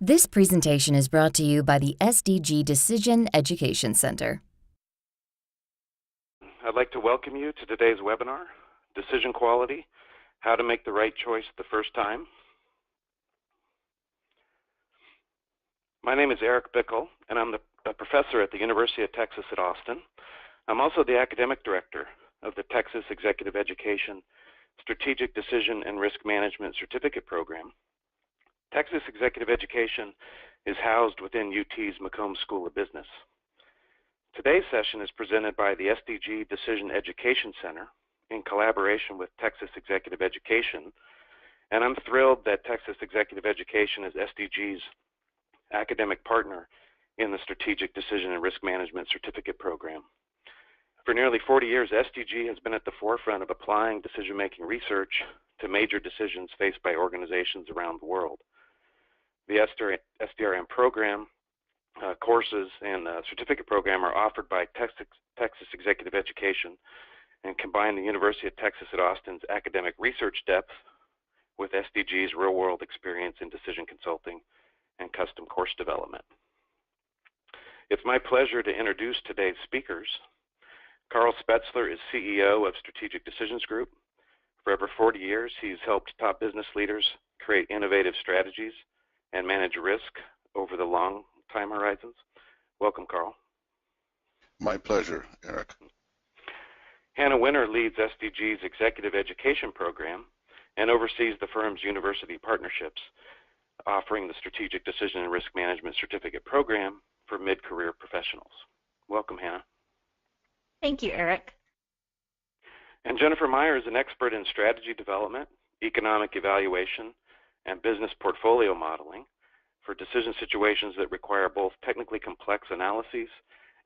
This presentation is brought to you by the SDG Decision Education Center. I'd like to welcome you to today's webinar, Decision Quality, How to Make the Right Choice the First Time. My name is Eric Bickel, and I'm a professor at the University of Texas at Austin. I'm also the academic director of the Texas Executive Education Strategic Decision and Risk Management Certificate Program. Texas Executive Education is housed within UT's McCombs School of Business. Today's session is presented by the SDG Decision Education Center in collaboration with Texas Executive Education, and I'm thrilled that Texas Executive Education is SDG's academic partner in the Strategic Decision and Risk Management Certificate Program. For nearly 40 years, SDG has been at the forefront of applying decision-making research to major decisions faced by organizations around the world. The SDRM program, courses, and certificate program are offered by Texas Executive Education and combine the University of Texas at Austin's academic research depth with SDG's real-world experience in decision consulting and custom course development. It's my pleasure to introduce today's speakers. Carl Spetzler is CEO of Strategic Decisions Group. For over 40 years, he's helped top business leaders create innovative strategies and manage risk over the long time horizons. Welcome, Carl. My pleasure, Eric. Hannah Winter leads SDG's Executive Education Program and oversees the firm's university partnerships, offering the Strategic Decision and Risk Management Certificate Program for mid-career professionals. Welcome, Hannah. Thank you, Eric. And Jennifer Meyer is an expert in strategy development, economic evaluation, and business portfolio modeling for decision situations that require both technically complex analyses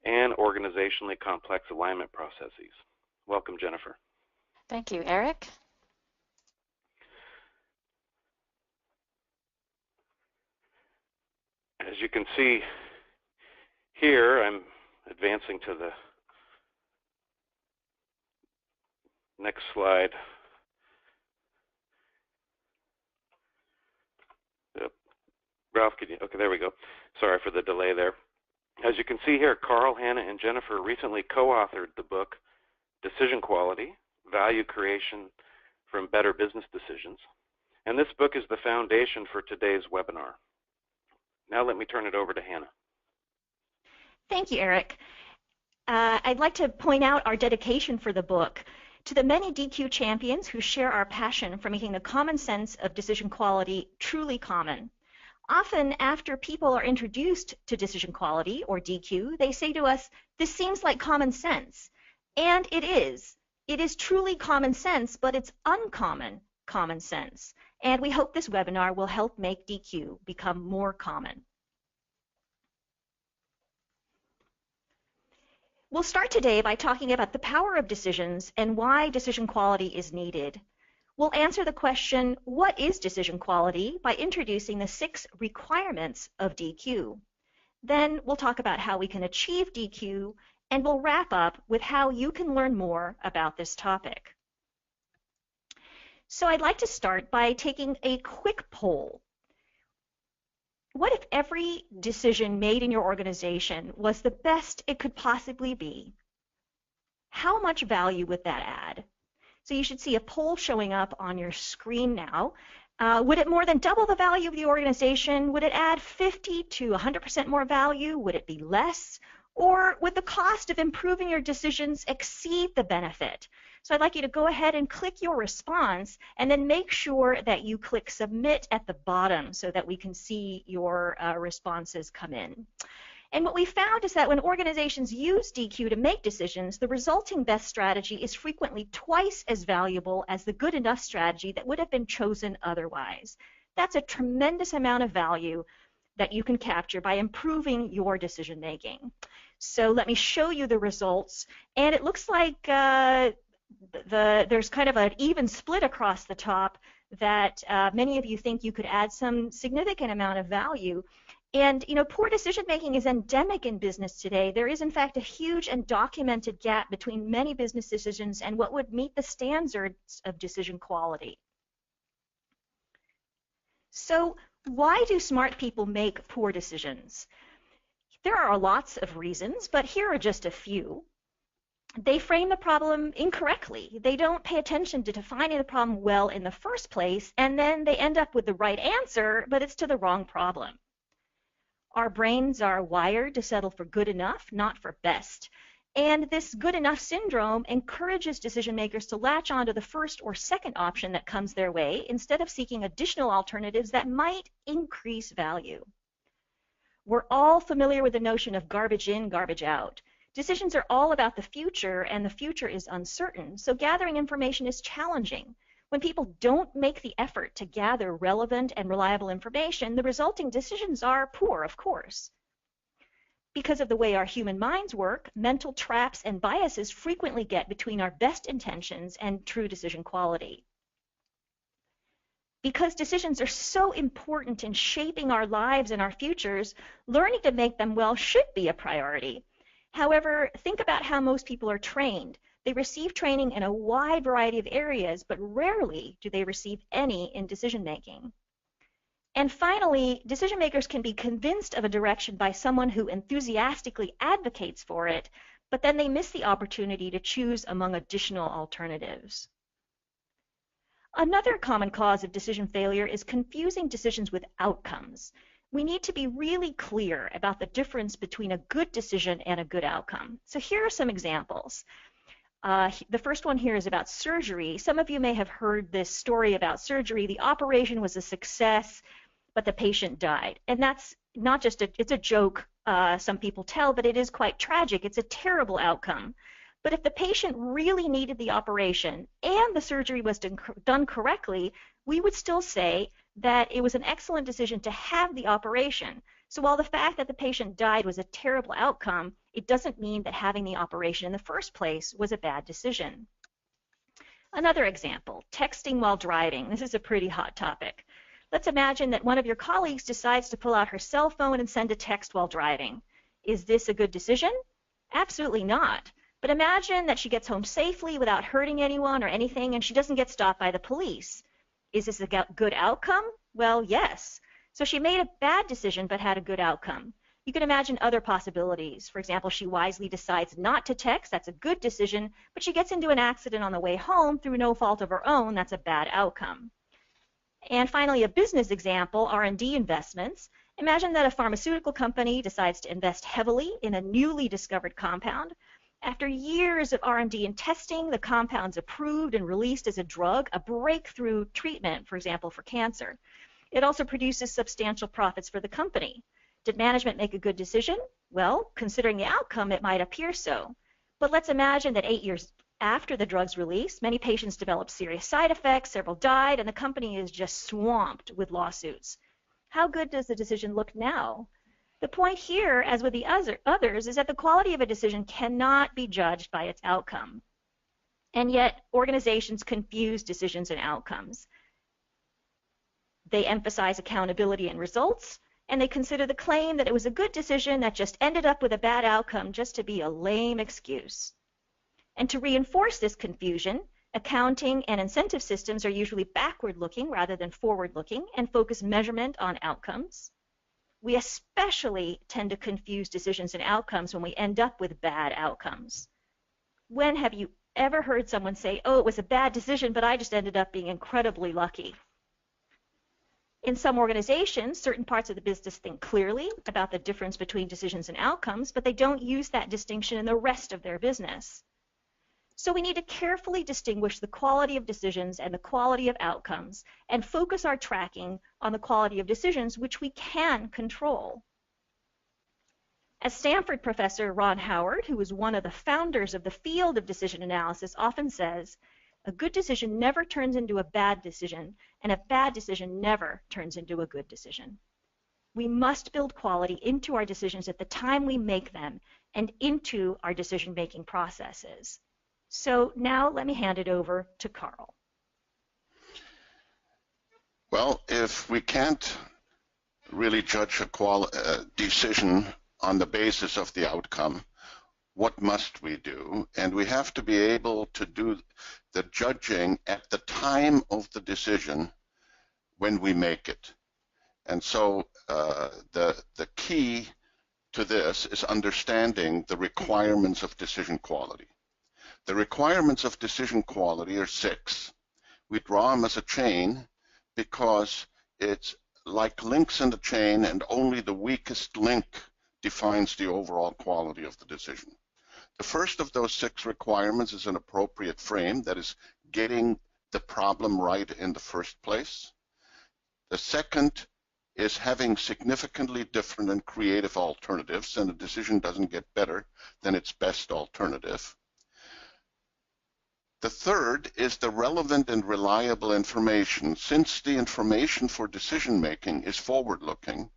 and organizationally complex alignment processes. Welcome, Jennifer. Thank you, Eric. As you can see here, I'm advancing to the next slide. Ralph, okay, there we go. Sorry for the delay there. As you can see here, Carl, Hannah, and Jennifer recently co-authored the book, Decision Quality, Value Creation from Better Business Decisions. And this book is the foundation for today's webinar. Now let me turn it over to Hannah. Thank you, Eric. I'd like to point out our dedication for the book to the many DQ champions who share our passion for making the common sense of decision quality truly common. Often, after people are introduced to decision quality, or DQ, they say to us, "This seems like common sense." And it is. It is truly common sense, but it's uncommon common sense. And we hope this webinar will help make DQ become more common. We'll start today by talking about the power of decisions and why decision quality is needed. We'll answer the question, what is decision quality, by introducing the 6 requirements of DQ. Then we'll talk about how we can achieve DQ, and we'll wrap up with how you can learn more about this topic. So I'd like to start by taking a quick poll. What if every decision made in your organization was the best it could possibly be? How much value would that add? So you should see a poll showing up on your screen now. Would it more than double the value of the organization? Would it add 50 to 100% more value? Would it be less? Or would the cost of improving your decisions exceed the benefit? So I'd like you to go ahead and click your response, and then make sure that you click submit at the bottom so that we can see your responses come in. And what we found is that when organizations use DQ to make decisions, the resulting best strategy is frequently twice as valuable as the good enough strategy that would have been chosen otherwise. That's a tremendous amount of value that you can capture by improving your decision making. So let me show you the results, and it looks like there's kind of an even split across the top, that many of you think you could add some significant amount of value. And poor decision making is endemic in business today. There is in fact a huge and documented gap between many business decisions and what would meet the standards of decision quality. So Why do smart people make poor decisions? There are lots of reasons, but here are just a few. They frame the problem incorrectly. They don't pay attention to defining the problem well in the first place, and then they end up with the right answer, but it's to the wrong problem. Our brains are wired to settle for good enough, not for best. And this good enough syndrome encourages decision makers to latch onto the first or second option that comes their way instead of seeking additional alternatives that might increase value. We're all familiar with the notion of garbage in, garbage out. Decisions are all about the future, and the future is uncertain, so gathering information is challenging. When people don't make the effort to gather relevant and reliable information, the resulting decisions are poor, of course. Because of the way our human minds work, mental traps and biases frequently get between our best intentions and true decision quality. Because decisions are so important in shaping our lives and our futures, learning to make them well should be a priority. However, think about how most people are trained. They receive training in a wide variety of areas, but rarely do they receive any in decision making. And finally, decision makers can be convinced of a direction by someone who enthusiastically advocates for it, but then they miss the opportunity to choose among additional alternatives. Another common cause of decision failure is confusing decisions with outcomes. We need to be really clear about the difference between a good decision and a good outcome. So here are some examples. The first one here is about surgery. Some of you may have heard this story about surgery. The operation was a success, but the patient died. And that's not just it's a joke some people tell, but it is quite tragic. It's a terrible outcome. But if the patient really needed the operation and the surgery was done correctly, we would still say that it was an excellent decision to have the operation. So while the fact that the patient died was a terrible outcome, it doesn't mean that having the operation in the first place was a bad decision. Another example, texting while driving. This is a pretty hot topic. Let's imagine that one of your colleagues decides to pull out her cell phone and send a text while driving. Is this a good decision? Absolutely not. But imagine that she gets home safely without hurting anyone or anything, and she doesn't get stopped by the police. Is this a good outcome? Well, yes. So she made a bad decision but had a good outcome. You can imagine other possibilities. For example, she wisely decides not to text. That's a good decision, but she gets into an accident on the way home through no fault of her own. That's a bad outcome. And finally, a business example, R&D investments. Imagine that a pharmaceutical company decides to invest heavily in a newly discovered compound. After years of R&D and testing, the compound's approved and released as a drug, a breakthrough treatment, for example, for cancer. It also produces substantial profits for the company. Did management make a good decision? Well, considering the outcome, it might appear so. But let's imagine that 8 years after the drug's release, many patients developed serious side effects, several died, and the company is just swamped with lawsuits. How good does the decision look now? The point here, as with the others, is that the quality of a decision cannot be judged by its outcome. And yet, organizations confuse decisions and outcomes. They emphasize accountability and results, and they consider the claim that it was a good decision that just ended up with a bad outcome just to be a lame excuse. And to reinforce this confusion, accounting and incentive systems are usually backward-looking rather than forward-looking and focus measurement on outcomes. We especially tend to confuse decisions and outcomes when we end up with bad outcomes. When have you ever heard someone say, oh, it was a bad decision, but I just ended up being incredibly lucky? In some organizations, certain parts of the business think clearly about the difference between decisions and outcomes, but they don't use that distinction in the rest of their business. So we need to carefully distinguish the quality of decisions and the quality of outcomes and focus our tracking on the quality of decisions which we can control. As Stanford professor Ron Howard, who is one of the founders of the field of decision analysis, often says, a good decision never turns into a bad decision, and a bad decision never turns into a good decision. We must build quality into our decisions at the time we make them and into our decision-making processes. So now let me hand it over to Carl. Well, if we can't really judge a decision on the basis of the outcome, what must we do? And we have to be able to do the judging at the time of the decision when we make it. And so the key to this is understanding the requirements of decision quality. The requirements of decision quality are 6. We draw them as a chain because it's like links in the chain, and only the weakest link defines the overall quality of the decision. The first of those 6 requirements is an appropriate frame, that is getting the problem right in the first place. The second is having significantly different and creative alternatives, and a decision doesn't get better than its best alternative. The third is the relevant and reliable information. Since the information for decision making is forward-looking,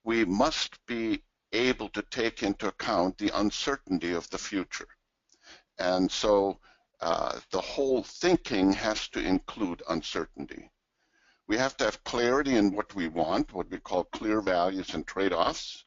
we must be able to take into account the uncertainty of the future. And so the whole thinking has to include uncertainty. We have to have clarity in what we want, what we call clear values and trade-offs.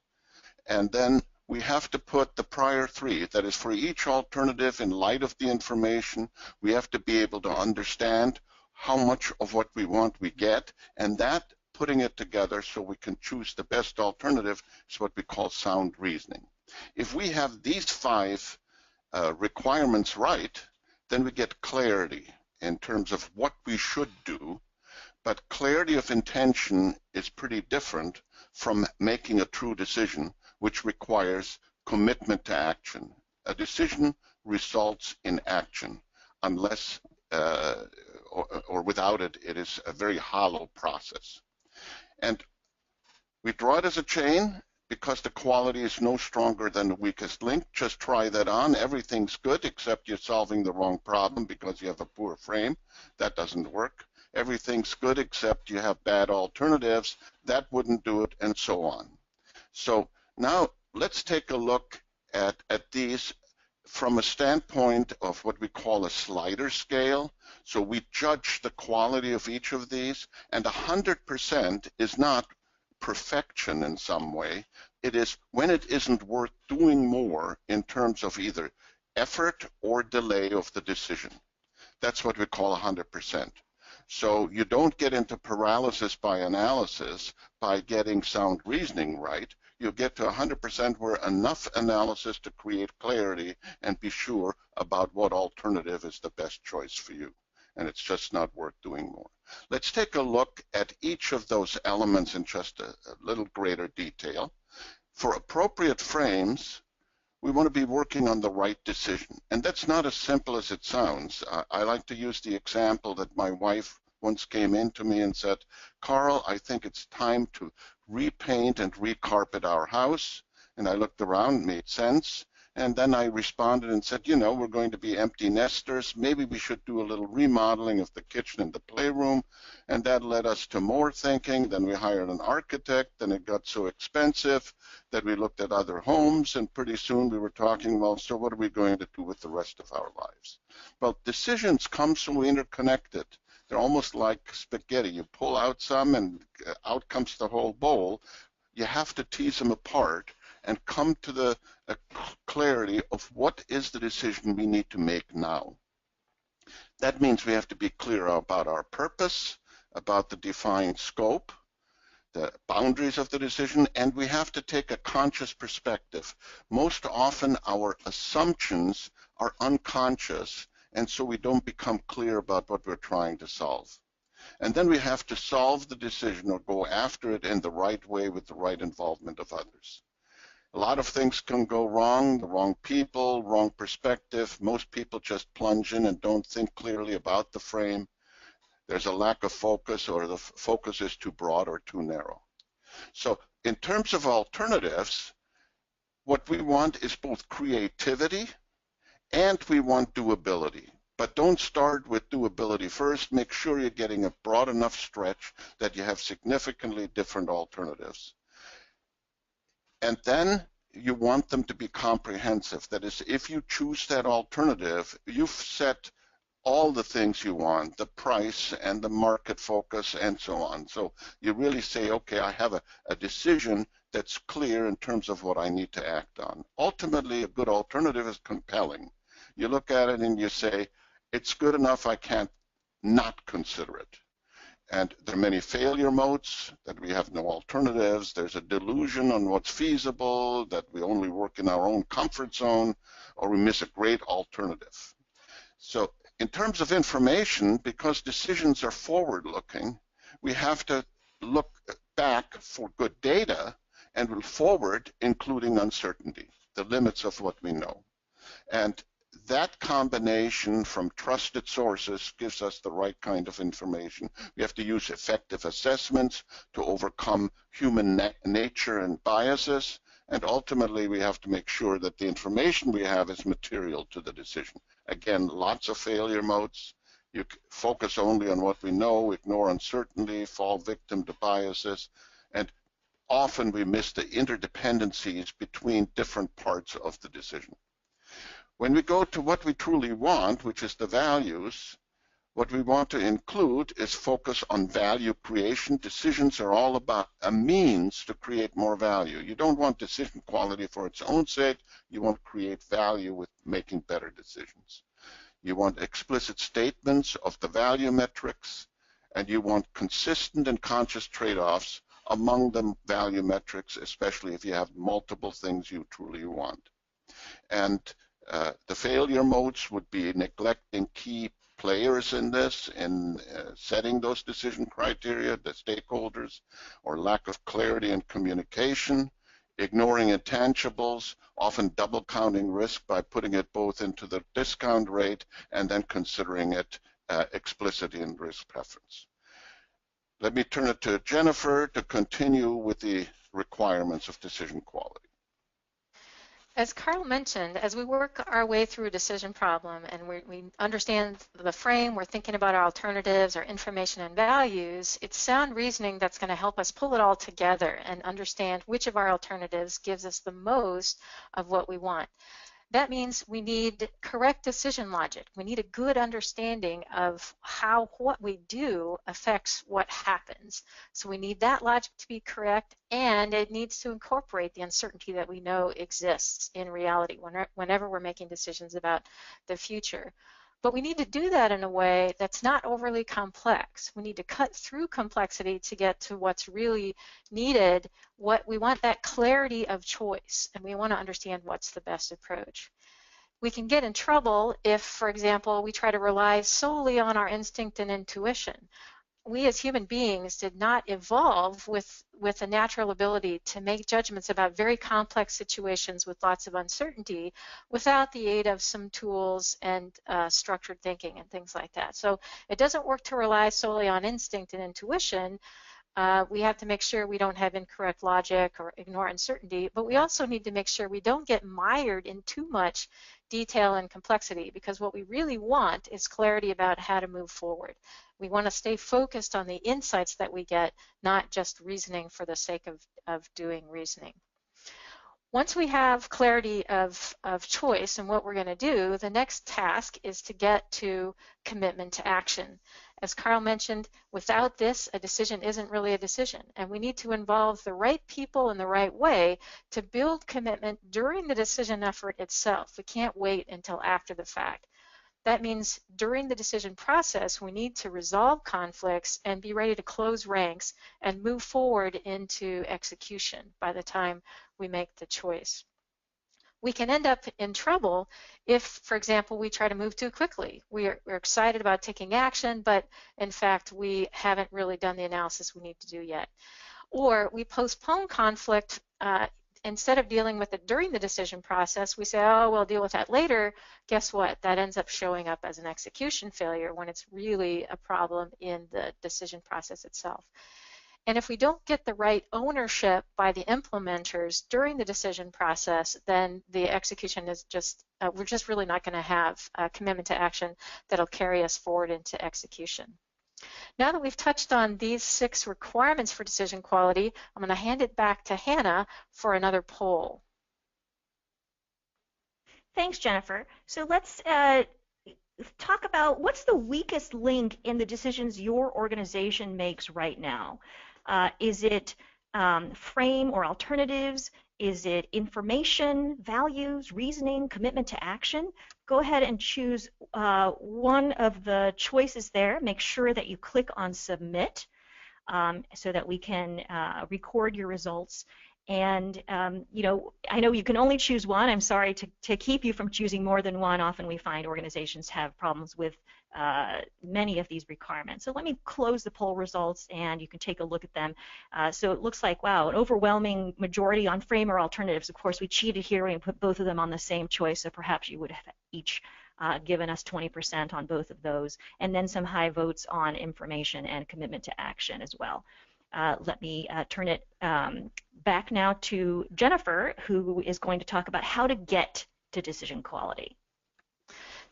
And then we have to put the prior 3, that is, for each alternative in light of the information, we have to be able to understand how much of what we want we get, and that putting it together so we can choose the best alternative is what we call sound reasoning. If we have these 5 requirements right, then we get clarity in terms of what we should do, but clarity of intention is pretty different from making a true decision, which requires commitment to action. A decision results in action. Unless or without it, it is a very hollow process. And we draw it as a chain because the quality is no stronger than the weakest link. Just try that on. Everything's good except you're solving the wrong problem because you have a poor frame. That doesn't work. Everything's good except you have bad alternatives. That wouldn't do it, and so on. So now let's take a look at these from a standpoint of what we call a slider scale. So we judge the quality of each of these, and 100% is not perfection in some way. It is when it isn't worth doing more in terms of either effort or delay of the decision. That's what we call 100%. So you don't get into paralysis by analysis by getting sound reasoning right. You get to 100% where enough analysis to create clarity and be sure about what alternative is the best choice for you. And it's just not worth doing more. Let's take a look at each of those elements in just a little greater detail. For appropriate frames, we want to be working on the right decision. And that's not as simple as it sounds. I like to use the example that my wife once came in to me and said, "Carl, I think it's time to repaint and recarpet our house." And I looked around, made sense. And then I responded and said, you know, we're going to be empty nesters. Maybe we should do a little remodeling of the kitchen and the playroom. And that led us to more thinking. Then we hired an architect, and it got so expensive that we looked at other homes. And pretty soon we were talking, well, so what are we going to do with the rest of our lives? Well, decisions come so interconnected. They're almost like spaghetti. You pull out some and out comes the whole bowl. You have to tease them apart and come to the clarity of what is the decision we need to make now. That means we have to be clear about our purpose, about the defined scope, the boundaries of the decision, and we have to take a conscious perspective. Most often our assumptions are unconscious, and so we don't become clear about what we're trying to solve. And then we have to solve the decision or go after it in the right way with the right involvement of others. A lot of things can go wrong, the wrong people, wrong perspective. Most people just plunge in and don't think clearly about the frame. There's a lack of focus, or the focus is too broad or too narrow. So in terms of alternatives, what we want is both creativity and we want doability. But don't start with doability first. Make sure you're getting a broad enough stretch that you have significantly different alternatives. And then you want them to be comprehensive. That is, if you choose that alternative, you've set all the things you want, the price and the market focus and so on. So you really say, okay, I have a decision that's clear in terms of what I need to act on. Ultimately, a good alternative is compelling. You look at it and you say, it's good enough, I can't not consider it. And there are many failure modes, that we have no alternatives. There's a delusion on what's feasible, that we only work in our own comfort zone, or we miss a great alternative. So in terms of information, because decisions are forward-looking, we have to look back for good data and look forward, including uncertainty, the limits of what we know. And that combination from trusted sources gives us the right kind of information. We have to use effective assessments to overcome human nature and biases, and ultimately we have to make sure that the information we have is material to the decision. Again, lots of failure modes. You focus only on what we know, ignore uncertainty, fall victim to biases, and often we miss the interdependencies between different parts of the decision. When we go to what we truly want, which is the values, what we want to include is focus on value creation. Decisions are all about a means to create more value. You don't want decision quality for its own sake. You want to create value with making better decisions. You want explicit statements of the value metrics, and you want consistent and conscious trade-offs among the value metrics, especially if you have multiple things you truly want. And the failure modes would be neglecting key players in this, in setting those decision criteria, the stakeholders, or lack of clarity and communication, ignoring intangibles, often double counting risk by putting it both into the discount rate and then considering it explicit in risk preference. Let me turn it to Jennifer to continue with the requirements of decision quality. As Carl mentioned, as we work our way through a decision problem and we understand the frame, we're thinking about our alternatives, our information and values, it's sound reasoning that's going to help us pull it all together and understand which of our alternatives gives us the most of what we want. That means we need correct decision logic. We need a good understanding of how what we do affects what happens. So we need that logic to be correct, and it needs to incorporate the uncertainty that we know exists in reality whenever we're making decisions about the future. But we need to do that in a way that's not overly complex. We need to cut through complexity to get to what's really needed. What we want, that clarity of choice, and we want to understand what's the best approach. We can get in trouble if, for example, we try to rely solely on our instinct and intuition. We as human beings did not evolve with a natural ability to make judgments about very complex situations with lots of uncertainty without the aid of some tools and structured thinking and things like that. So it doesn't work to rely solely on instinct and intuition. We have to make sure we don't have incorrect logic or ignore uncertainty, but we also need to make sure we don't get mired in too much detail and complexity, because what we really want is clarity about how to move forward. We want to stay focused on the insights that we get, not just reasoning for the sake of doing reasoning. Once we have clarity of choice and what we're going to do, the next task is to get to commitment to action. As Carl mentioned, without this, a decision isn't really a decision, and we need to involve the right people in the right way to build commitment during the decision effort itself. We can't wait until after the fact. That means during the decision process, we need to resolve conflicts and be ready to close ranks and move forward into execution by the time we make the choice. We can end up in trouble if, for example, we try to move too quickly. We're excited about taking action, but in fact, we haven't really done the analysis we need to do yet. Or we postpone conflict. Instead of dealing with it during the decision process, we say, oh, we'll deal with that later. Guess what? That ends up showing up as an execution failure when it's really a problem in the decision process itself. And if we don't get the right ownership by the implementers during the decision process, then the execution is just, we're just really not going to have a commitment to action that'll carry us forward into execution. Now that we've touched on these 6 requirements for decision quality, I'm going to hand it back to Hannah for another poll. Thanks, Jennifer. So let's talk about what's the weakest link in the decisions your organization makes right now. Is it frame or alternatives? Is it information, values, reasoning, commitment to action? Go ahead and choose one of the choices there. Make sure that you click on Submit so that we can record your results. And you know, I know you can only choose one. I'm sorry to keep you from choosing more than one. Often we find organizations have problems with many of these requirements. So let me close the poll results and you can take a look at them. So it looks like, wow, an overwhelming majority on frame or alternatives. Of course, we cheated here and put both of them on the same choice, so perhaps you would have each given us 20% on both of those, and then some high votes on information and commitment to action as well. Let me turn it back now to Jennifer, who is going to talk about how to get to decision quality.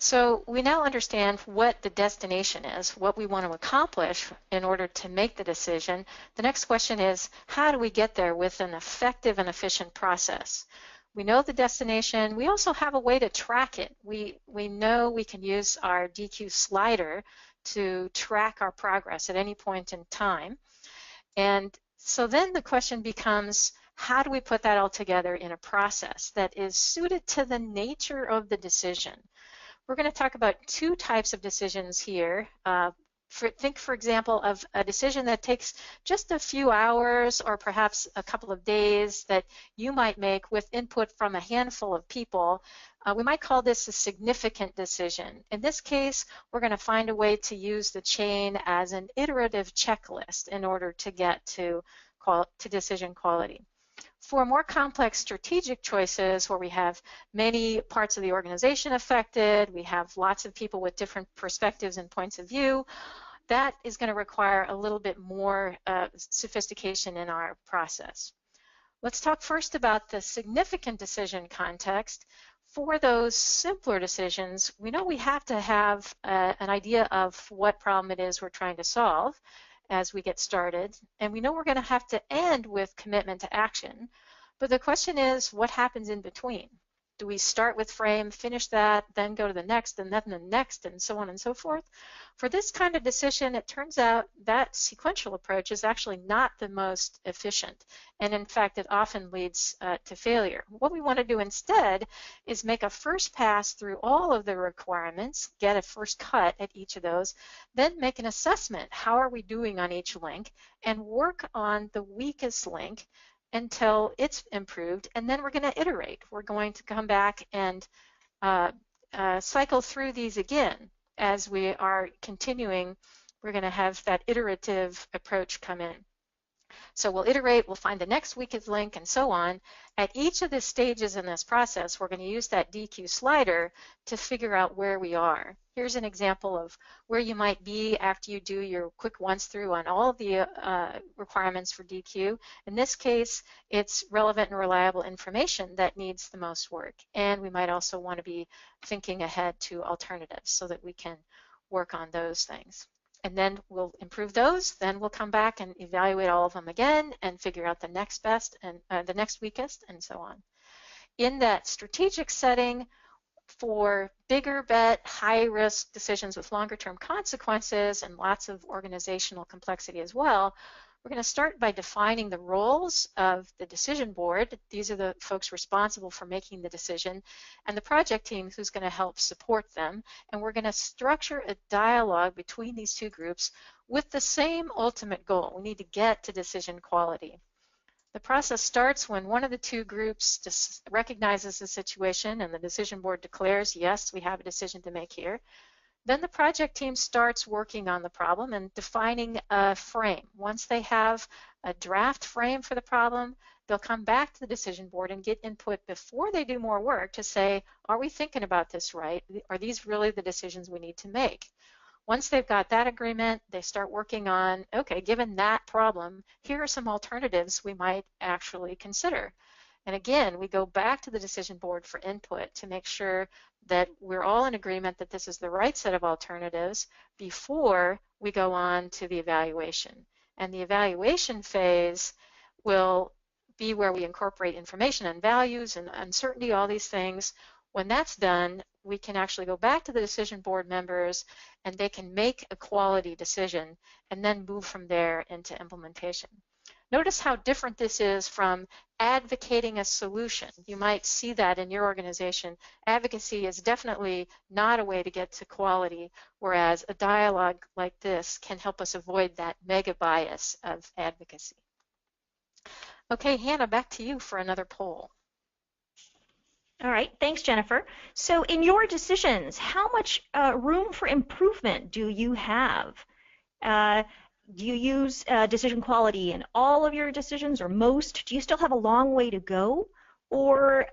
So we now understand what the destination is, what we want to accomplish in order to make the decision. The next question is, how do we get there with an effective and efficient process? We know the destination. We also have a way to track it. We know we can use our DQ slider to track our progress at any point in time. And so then the question becomes, how do we put that all together in a process that is suited to the nature of the decision? We're going to talk about two types of decisions here. Think, for example, of a decision that takes just a few hours or perhaps a couple of days that you might make with input from a handful of people. We might call this a significant decision. In this case, we're going to find a way to use the chain as an iterative checklist in order to get to decision quality. For more complex strategic choices where we have many parts of the organization affected, we have lots of people with different perspectives and points of view, that is going to require a little bit more sophistication in our process. Let's talk first about the significant decision context. For those simpler decisions, we know we have to have an idea of what problem it is we're trying to solve as we get started, and we know we're going to have to end with commitment to action. But the question is, what happens in between? Do we start with frame, finish that, then go to the next, and then the next, and so on and so forth? For this kind of decision, it turns out that sequential approach is actually not the most efficient, and in fact, it often leads to failure. What we want to do instead is make a first pass through all of the requirements, get a first cut at each of those, then make an assessment, how are we doing on each link, and work on the weakest link until it's improved, and then we're going to iterate. We're going to come back and cycle through these again. As we are continuing, we're going to have that iterative approach come in. So we'll iterate, we'll find the next weakest link, and so on. At each of the stages in this process, we're going to use that DQ slider to figure out where we are. Here's an example of where you might be after you do your quick once through on all of the requirements for DQ. In this case, it's relevant and reliable information that needs the most work. And we might also want to be thinking ahead to alternatives so that we can work on those things. And then we'll improve those, then we'll come back and evaluate all of them again and figure out the next best and the next weakest, and so on. In that strategic setting, for bigger bet, high-risk decisions with longer-term consequences and lots of organizational complexity as well, we're going to start by defining the roles of the decision board. These are the folks responsible for making the decision, and the project team who's going to help support them. And we're going to structure a dialogue between these two groups with the same ultimate goal. We need to get to decision quality. The process starts when one of the two groups just recognizes the situation and the decision board declares, yes, we have a decision to make here. Then the project team starts working on the problem and defining a frame. Once they have a draft frame for the problem, they'll come back to the decision board and get input before they do more work to say, are we thinking about this right? Are these really the decisions we need to make? Once they've got that agreement, they start working on, okay, given that problem, here are some alternatives we might actually consider. And again, we go back to the decision board for input to make sure that we're all in agreement that this is the right set of alternatives before we go on to the evaluation. And the evaluation phase will be where we incorporate information and values and uncertainty, all these things. When that's done, we can actually go back to the decision board members and they can make a quality decision and then move from there into implementation. Notice how different this is from advocating a solution. You might see that in your organization. Advocacy is definitely not a way to get to quality, whereas a dialogue like this can help us avoid that mega bias of advocacy. Okay, Hannah, back to you for another poll. All right, thanks, Jennifer. So in your decisions, how much room for improvement do you have? Do you use decision quality in all of your decisions or most? Do you still have a long way to go? Or,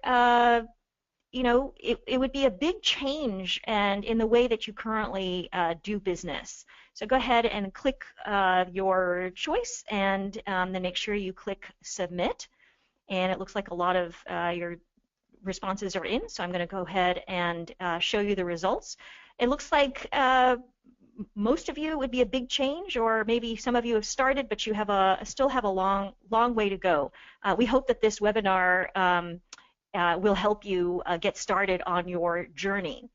you know, it would be a big change and in the way that you currently do business. So go ahead and click your choice and then make sure you click submit. And it looks like a lot of your responses are in, so I'm going to go ahead and show you the results. It looks like most of you would be a big change, or maybe some of you have started, but you have still have a long way to go. We hope that this webinar will help you get started on your journey.